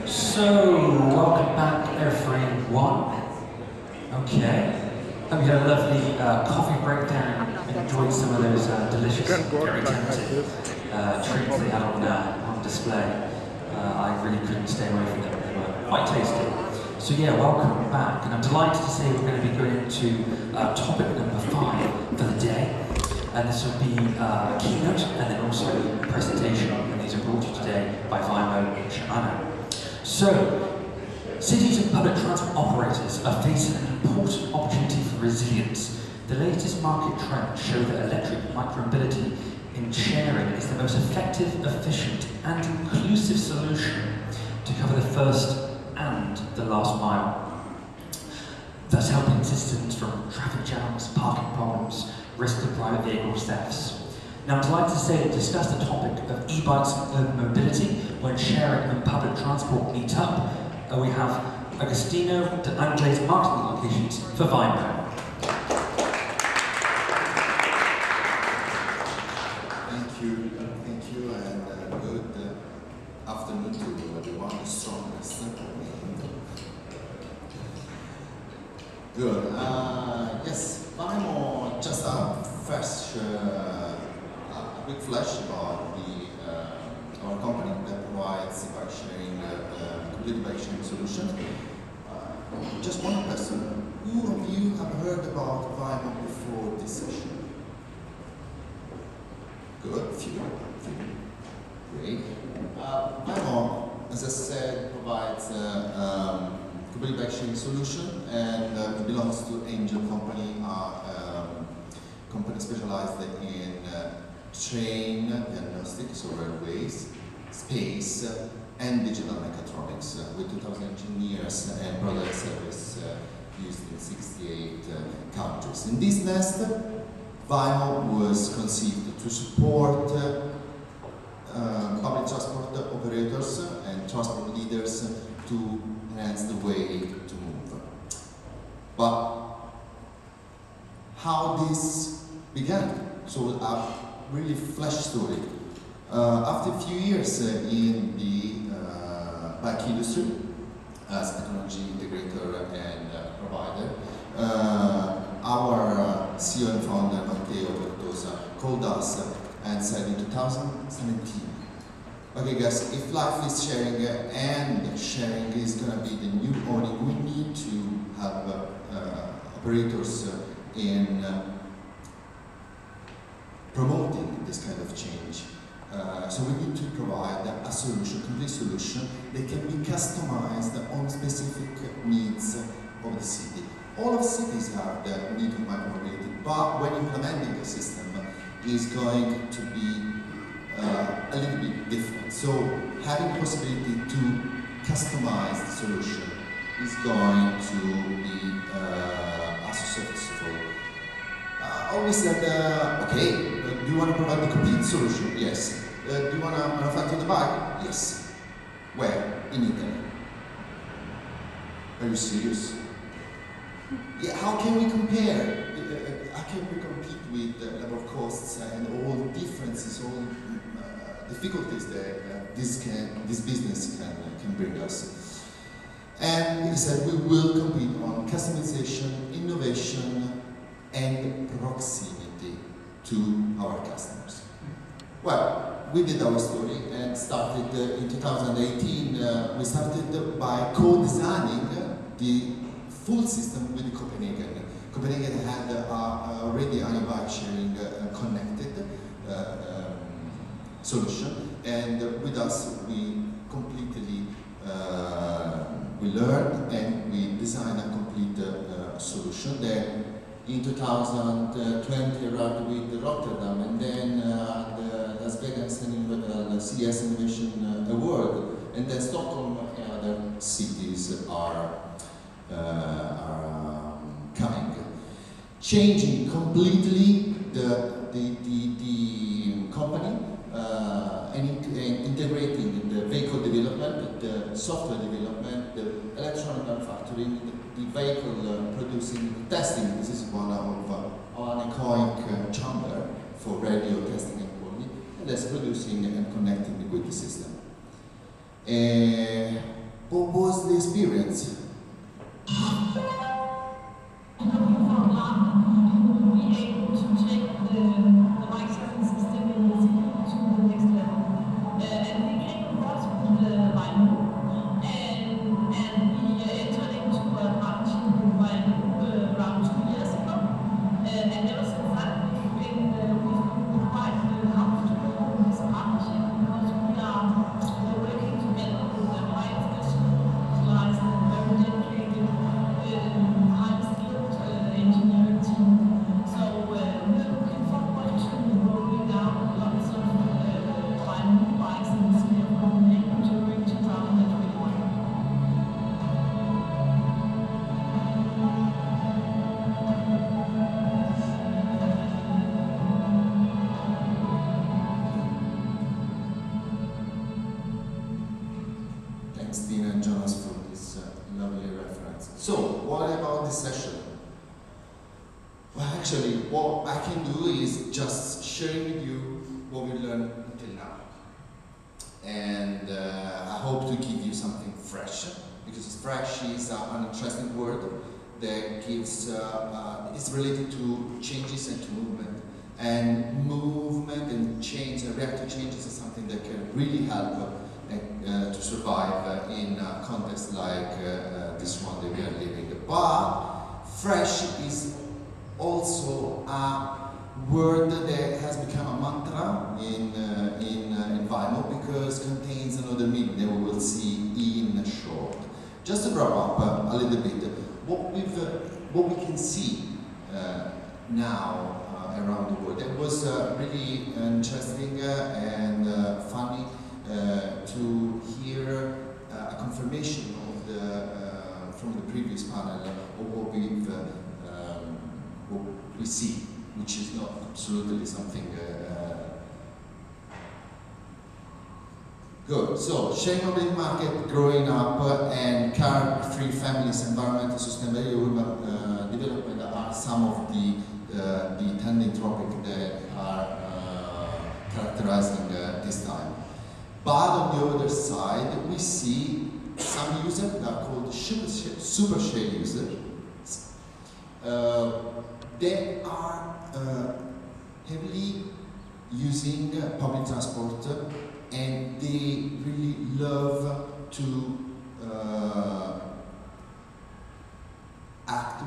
So, welcome back everyone. Okay. Hope you had a lovely coffee breakdown and enjoyed some of those delicious, very tempting treats they had on display. I really couldn't stay away from them. They were quite tasty. So yeah, welcome back. And I'm delighted to say we're going to be going into topic number 5 for the day. And this will be a keynote and then also a presentation. And these are brought to you today by Vaimoo and Shimano. So, cities and public transport operators are facing an important opportunity for resilience. The latest market trends show that electric micromobility in sharing is the most effective, efficient and inclusive solution to cover the first and the last mile, thus helping citizens from traffic jams, parking problems, risk of private vehicle thefts. Now, I'm delighted to say that to discuss the topic of e-bikes and urban mobility when sharing and public transport meet up, we have Agostino de Angle's marketing applications for Vaimoo. Thank you, and good afternoon to everyone. The strongest. Good. Yes, Vaimoo just first. Quick flash about our company that provides bike sharing, complete bike sharing solution. Just one question: who of you have heard about Vaimoo before this session? Good, few. Great. Vaimoo, as I said, provides complete bike sharing solution, and it belongs to Angel Company, company specialized in train diagnostics, so railways, space, and digital mechatronics, with 2,000 engineers and product service used in 68 countries. In this nest, Vaimoo was conceived to support public transport operators and transport leaders to enhance the way to move. But how this began? So really flash story. After a few years in the bike industry as technology integrator and provider, our CEO and founder Matteo Bertosa called us and said in 2017, okay guys, if life is sharing and sharing is going to be the new owning, we need to have operators in promoting this kind of change. So we need to provide a solution, complete solution that can be customized on specific needs of the city. All of cities have the need of micromobility, but when implementing the system is going to be a little bit different. So having the possibility to customize the solution is going to be as successful. Always said, okay, do you want to provide the complete solution? Yes. Do you want to manufacture the bike? Yes. Where? In Italy. Are you serious? Yeah, how can we compare? How can we compete with the level of costs and all the differences, all difficulties that this business can bring us? And he said we will compete on customization, innovation, and proximity to our customers. Well, we did our story and started in 2018. We started by co-designing the full system with Copenhagen. Copenhagen had already a bike sharing connected solution, and with us we completely we learned and we designed a complete solution that In 2020, arrived with Rotterdam, and then the Las Vegas CES Innovation Award, and then Stockholm and other cities are coming, changing completely the company and integrating the vehicle development, the software development, the electronic manufacturing, the vehicle producing, testing. This is one of our anechoic chamber for radio testing and quality, and that's producing and connecting with the system. What was the experience? So, what about this session? Well, actually, what I can do is just sharing with you what we learned until now. And I hope to give you something fresh, because fresh is an interesting word that gives, it's related to changes and to movement. And movement and change and reactive changes is something that can really help to survive in a context like this one that we are living. But fresh is also a word that has become a mantra in Vaimoo, because it contains another meaning that we will see in short. Just to wrap up a little bit, what we can see now around the world. It was really interesting and funny to hear a confirmation of from the previous panel of what we see, which is not absolutely something good. So, sharing mobility market growing up and car-free families, environmental sustainability, urban development are some of the trending topics that are characterizing this time. But on the other side, we see some users that are called super share users. They are heavily using public transport, and they really love to act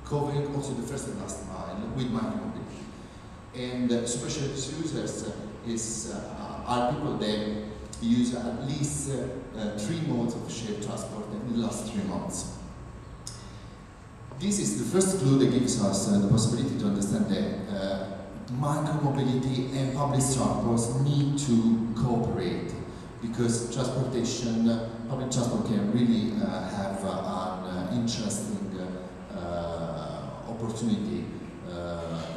covering also the first and last mile with micromobility. And super share users are people that use at least 3 modes of shared transport in the last 3 months. This is the first clue that gives us the possibility to understand that micromobility and public transport need to cooperate, because public transport can really have an interesting opportunity,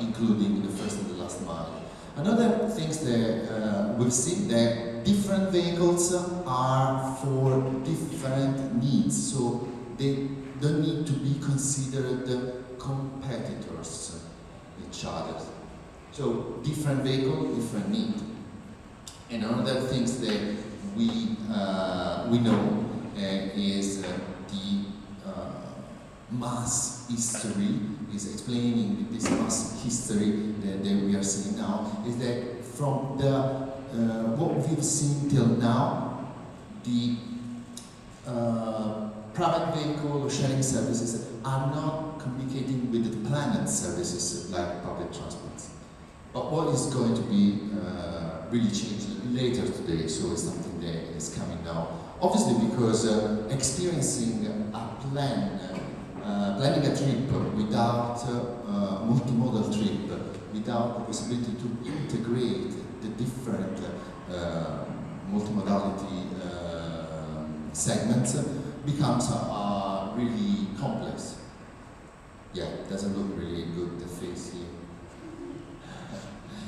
including the first and the last mile. Another things that we've seen that different vehicles are for different needs, so they don't need to be considered competitors each other. So different vehicle, different need. And another things that we know is the mass history is explaining this mass history that we are seeing now, is that from the what we've seen till now, the private vehicle or sharing services are not communicating with the planet services like public transport. But what is going to be really changed later today, so it's something that is coming now. Obviously because experiencing a plan planning a trip without multimodal trip, without the possibility to integrate the different multimodality segments becomes really complex. Yeah, it doesn't look really good, the face here.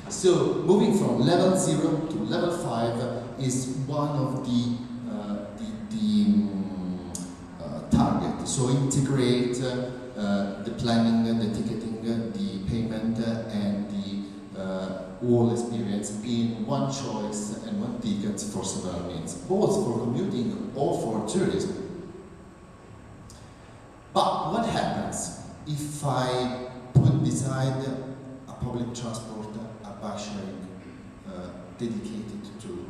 So, moving from level 0 to level 5 is one of the target. So integrate the planning, the ticketing, the payment, and the whole experience in one choice and one ticket for several means, both for commuting or for tourism. But what happens if I put beside a public transport a bike sharing dedicated to?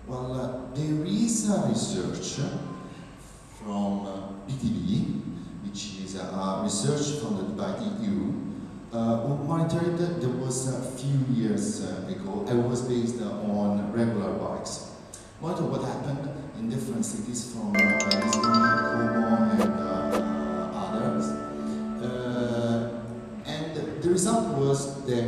Well, there is a research from BTV, which is a research funded by the EU, who monitored, there was a few years ago, and was based on regular bikes. Monitor what happened in different cities from Lisbon, Como, and others. And the result was that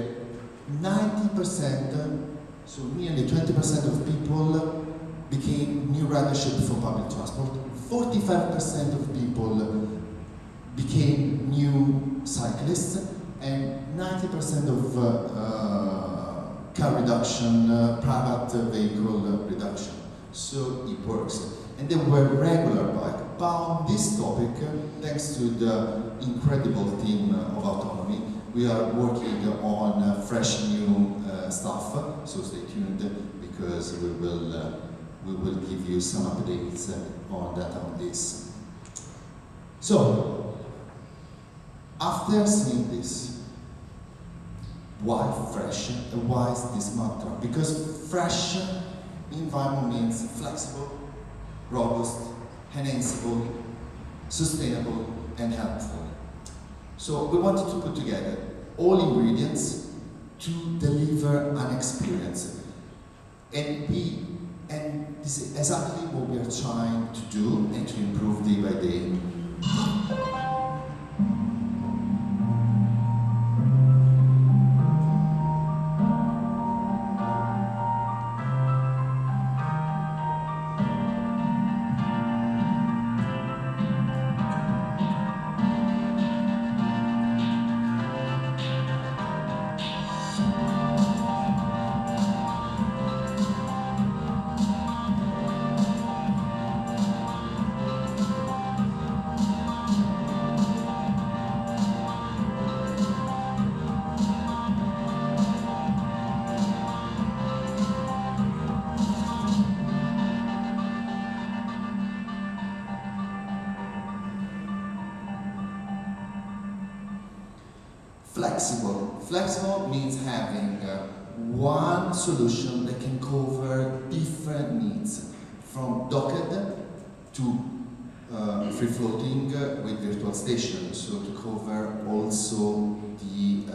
90%, so nearly 20% of people became new ridership for public transport. 45% of people became new cyclists, and 90% of car reduction, private vehicle reduction. So it works. And they were regular bike. But on this topic, thanks to the incredible team of Autonomy, we are working on fresh new stuff. So stay tuned, because we will give you some updates on this. So, after seeing this, why fresh and why is this mantra? Because fresh in Vaimoo means flexible, robust, enhanceable, sustainable, and helpful. So we wanted to put together all ingredients to deliver an experience. And this is exactly what we are trying to do and to improve day by day. Flexible. Flexible means having one solution that can cover different needs, from docked to free-floating with virtual station, so to cover also the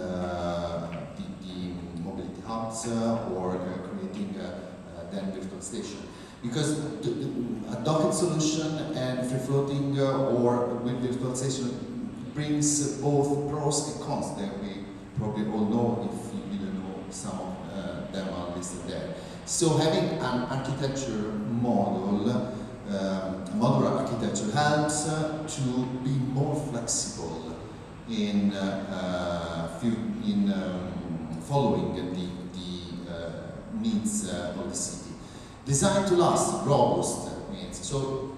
mobility hubs or creating then virtual station. Because a docked solution and free-floating or with virtual station brings both pros and cons that we probably all know. If you didn't know, some of them are listed there. So having an architecture model, modular architecture, helps to be more flexible in following the needs of the city. Designed to last, robust means, so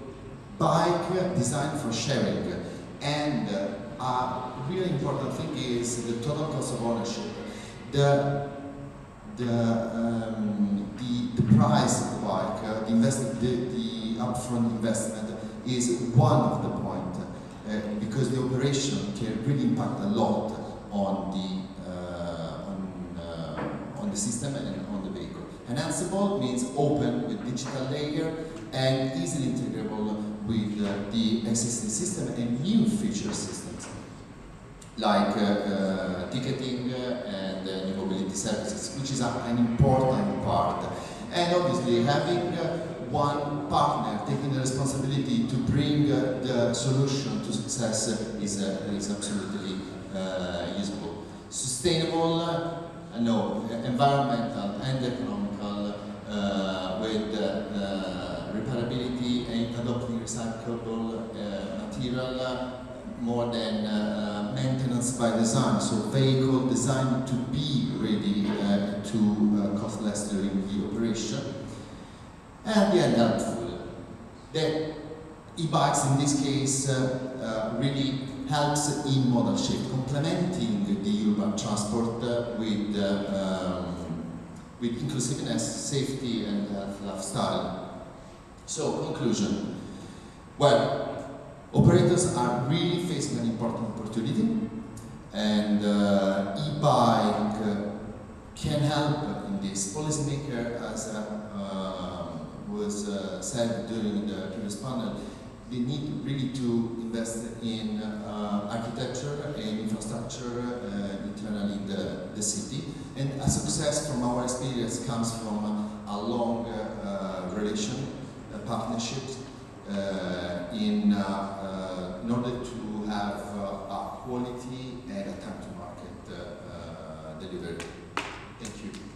bike designed for sharing, and a really important thing is the total cost of ownership. The price of the bike, the upfront investment is one of the points, because the operation can really impact a lot on the system and on the vehicle. Enhanceable means open with digital layer and easily integrable with the existing system and new feature systems like ticketing and new mobility services, which is an important part. And obviously having one partner taking the responsibility to bring the solution to success is absolutely useful. Sustainable, no, environmental and economical, with repairability and adopting recyclable material, more than maintenance by design, so vehicle designed to be ready to cost less during the operation. And the end helpful. The e-bikes in this case really helps in modal shift, complementing the urban transport with inclusiveness, safety and lifestyle. So, conclusion. Well, operators are really facing an important opportunity, and e-bike can help in this. Policymaker, as was said during the previous panel, they need really to invest in architecture and infrastructure internally in the city. And a success from our experience comes from a long relation, partnerships, in order to have a quality and a time to market delivery. Thank you.